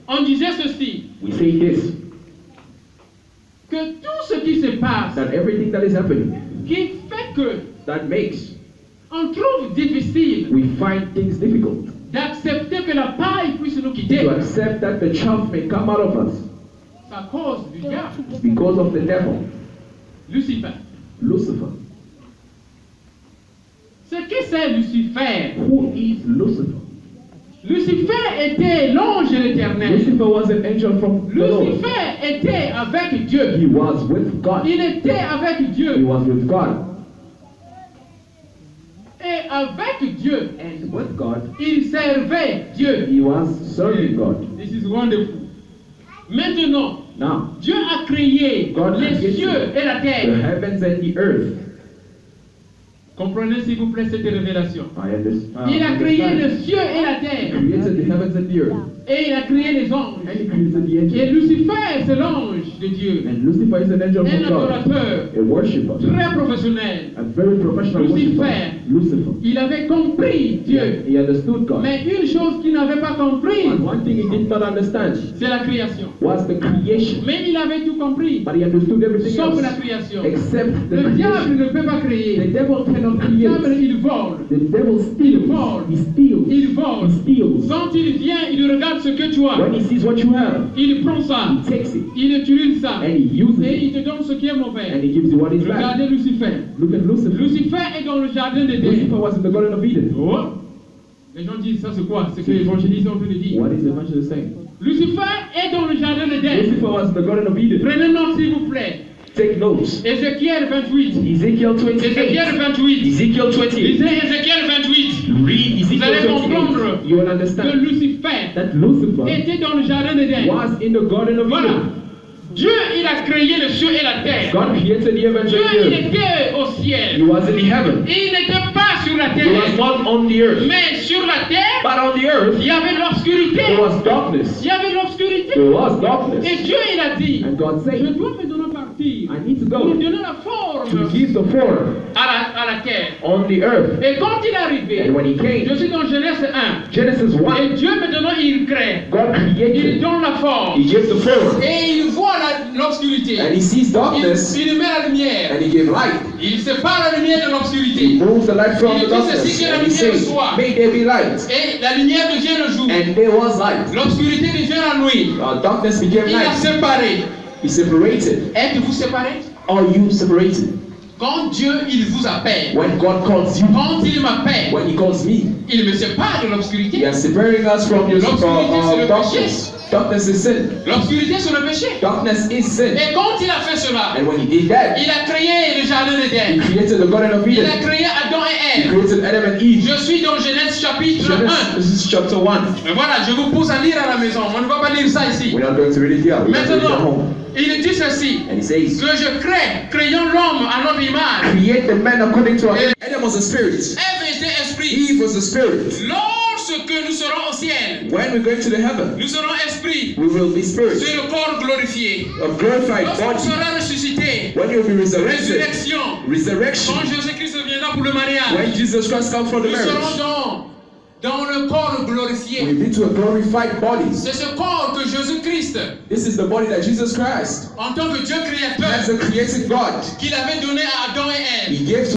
On disait ceci, we say this, que tout ce qui se passe, that everything that is happening, qui fait que that makes on trouve difficile we find things difficult, d'accepter que la paille puisse nous quitter, to accept that the chaff may come out of us, c'est à cause du diable, it's because of the devil, Lucifer. Lucifer. Ce qui c'est Lucifer? Who is Lucifer? Lucifer était l'ange de l'Éternel. Lucifer was an angel from the Lord. Lucifer était avec Dieu. He was with God. Il était avec He Dieu. was with God. Et avec Dieu, And with God, il servait Dieu. he was serving God. This is wonderful. Maintenant, Now, Dieu a créé God les created cieux et la the terre. heavens and the earth. Comprenez s'il vous plaît cette révélation. I understand. Il a créé les cieux et la He terre. created the heavens and the earth. Et il a créé les anges. And he created the Et angels. Lucifer, c'est l'ange de Dieu. And Lucifer is an angel Un from God. adorateur A worshipper. très professionnel. A very professional Lucifer. worshipper. Lucifer. Il avait compris Dieu. He understood God. Mais une chose qu'il n'avait pas compris, But one thing he did not understand c'est la création. was the creation. Mais il avait tout compris, But he understood everything sauf la else création. except the Le diable creation. ne peut pas The créer. devil cannot Le diable, create. il vole. The devil steals. vole. He steals. Il vole. He steals. Quand il vient, il regarde ce que tu as. When he sees what you have, Il prend ça. he takes it Il utilise ça. and he uses Et it il te donne ce qui est and mauvais. he gives you what is bad. Regardez Lucifer. Look at Lucifer. Lucifer est dans le jardin d'Éden. Lucifer was in the Garden of Eden. Oh. Les gens disent ça c'est quoi? C'est que l'évangéliste est en train de dire. What is the evangelist saying? Lucifer est dans le jardin d'Éden. Lucifer was in the Garden of Eden. Prenez note s'il vous plaît. Take notes. Ézéchiel 28. Ezekiel 28. Ézéchiel 28. Ezekiel 28. Lisez Ézéchiel 28. Read Vous allez Ezekiel comprendre 28. You will que understand Lucifer that Lucifer était dans le jardin d'Éden. was in the Garden of Voilà. Eden. Dieu, il a créé le ciel et la terre. God created the heavens Dieu, and il the earth. était au He ciel. was in the heaven. Il n'était pas sur la He was terre. not on the earth. Mais sur la terre, But on the earth, il y avait l'obscurité. there was darkness. Il y avait l'obscurité. There was darkness. Et Dieu, il a dit, And God je said, dois me donner partir I need to pour go donner la to forme give the form à la terre. on the earth. Et quand il est arrivé, And when he came, je suis dans Genèse 1. Genesis 1, Et Dieu maintenant il crée. God Il created. donne la He forme. gave the form. Et il voit l'obscurité. And he sees darkness Il met la lumière. and he gave light. Il sépare la lumière de He l'obscurité. moves the light from the Il dit darkness. ceci que la And he lumière says, soit. may there be light. Et la lumière devient le jour. And there was light. L'obscurité devient la nuit. Darkness became Il a light. séparé. He separated. Êtes-vous séparés? Are you separated? Quand Dieu il vous appelle, When God calls you, quand il m'appelle, when he calls me, il me sépare de he l'obscurité. is separating us from your L'obscurité, c'est le darkness. Darkness is sin. L'obscurité c'est le péché. Darkness is sin. Et quand il a fait cela, And when he did that, il a créé le jardin he d'Éden. created the Garden of Il a Eden. créé Adam et He Ève. created Adam and Eve. Je suis dans Genèse chapitre 1. Genesis chapter 1. Mais voilà, je vous pousse à lire à la maison. On ne va pas lire ça ici. We're not going to read it here. We're going to read it at Maintenant, home. il dit ceci. And he says, Que je crée, créons l'homme à notre image. create the man according to our image. Adam was a spirit. Ève était esprit. Eve was a spirit. Lorsque nous serons au ciel, When we're going to the heaven, nous serons esprit. we will be spirits. C'est le corps glorifié. A glorified Lorsqu'on body. sera ressuscité, When you'll be resurrected. résurrection, Resurrection. quand Jésus-Christ viendra pour le mariage, When Jesus Christ comes for the nous serons marriage. dans le corps glorifié. We'll be to a glorified body. C'est ce corps que Jésus-Christ, This is the body that Jesus Christ, en tant que Dieu as créateur, a created God, qu'il avait donné à Adam et Ève. he gave to